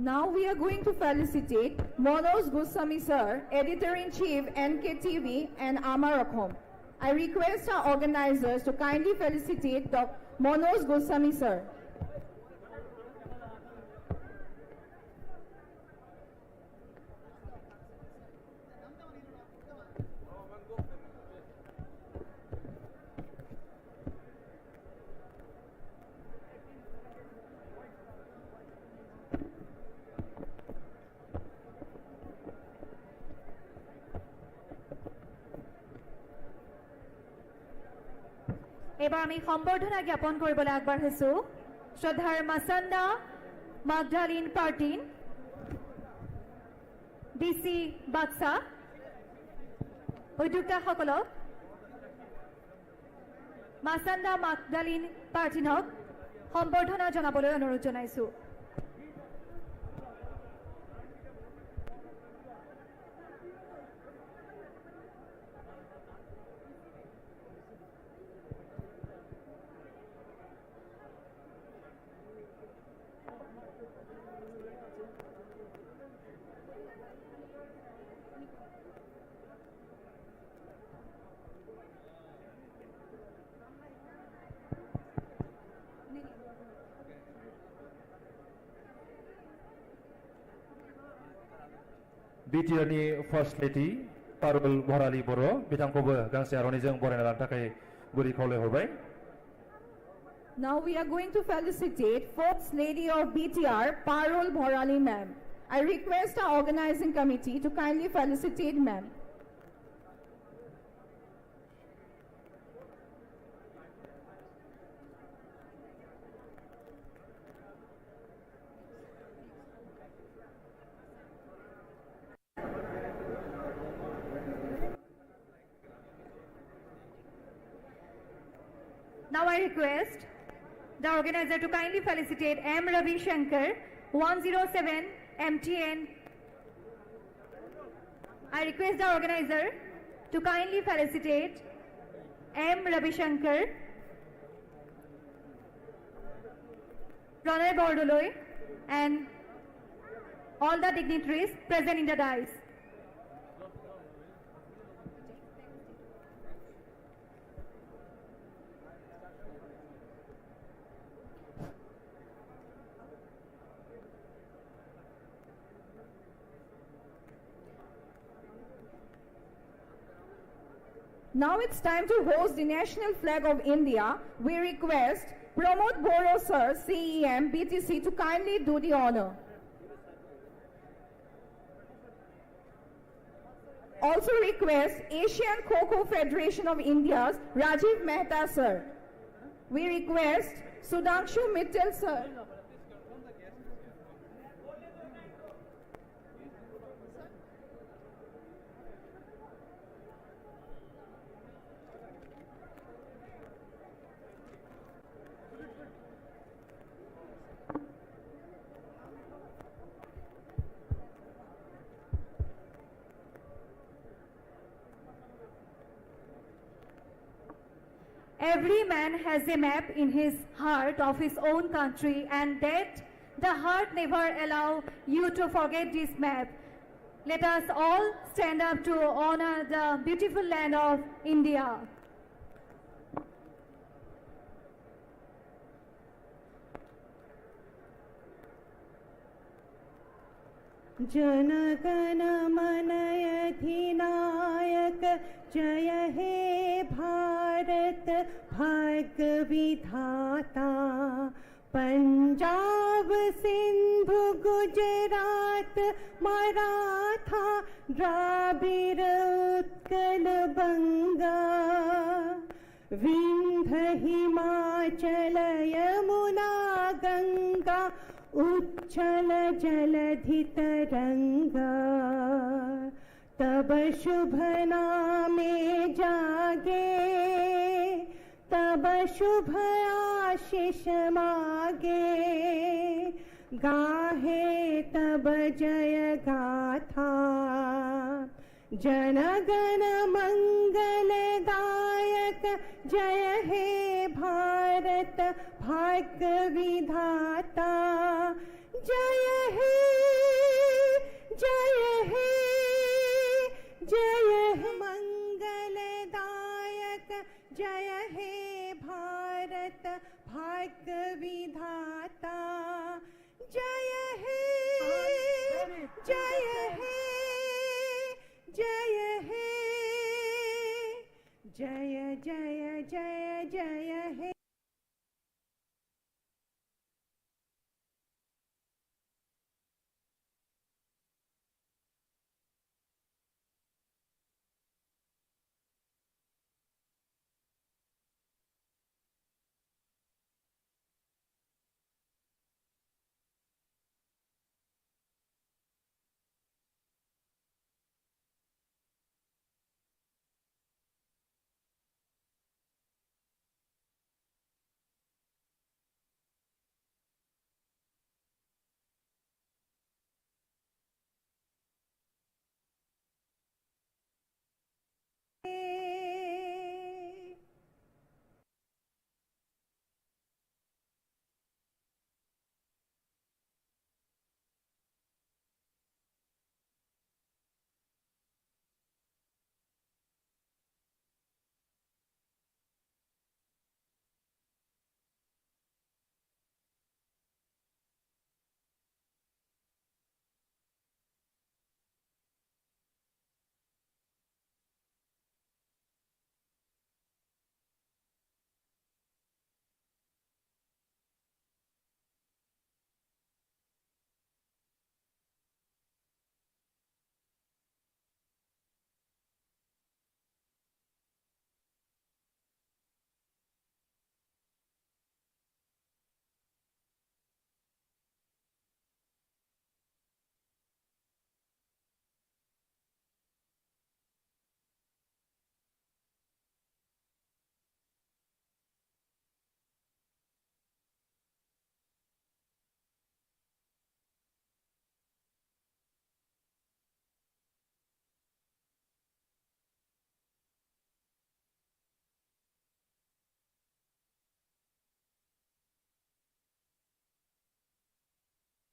Now we are going to felicitate Manoj Goswami sir, Editor-in-Chief NKTV and Amarakhom. I request our organizers to kindly felicitate Dr. Manoj Goswami sir. এবাৰ আমি সম্বৰ্ধনা জ্ঞাপন কৰিবলৈ আগবাঢ়িছো শ্ৰদ্ধাৰ মাছান্দা মাগডালিন Pertin DC Baksa উদ্যোক্তাসকলক মাছান্দা মাগডালিন পাৰ্টিনক সম্বৰ্ধনা জনাবলৈ অনুৰোধ জনাইছো। BTRनि First Lady Parul Bharali Boro बिथांखौबो गांसे आर'नाइजों बरायना लानो थाखाय गुरै खावलायहरबाय। Now we are going to felicitate First Lady of BTR Parul Bharali ma'am. I request our organizing committee to kindly felicitate ma'am. Now I request the organizer to kindly felicitate M. Ravi Shankar, 107 MTN. I request the organizer to kindly felicitate M. Ravi Shankar, Pranay Bordoloi, and all the dignitaries present in the dais. Now it's time to host the national flag of India. We request Pramod Bodo sir, CEM, BTC to kindly do the honor. Also request Asian Kho Kho Federation of India's Rajiv Mehta sir. We request Sudhanshu Mittal sir. Every man has a map in his heart of his own country, and that the heart never allow you to forget this map. Let us all stand up to honor the beautiful land of India. जनगण मन अधिनायक जय हे भारत भाग्य विधाता पंजाब सिंधु गुजरात मराठा द्राविड़ उत्कल बंगा विंध्य हिमाचल यमुना गंगा उच्छल जलधि तरंगा तब शुभ नामे जागे तब शुभ आशीष मागे गाहे तब जय गाथा जनगण मंगलदायक जय हे भारत भाग्य विधाता जय हे जय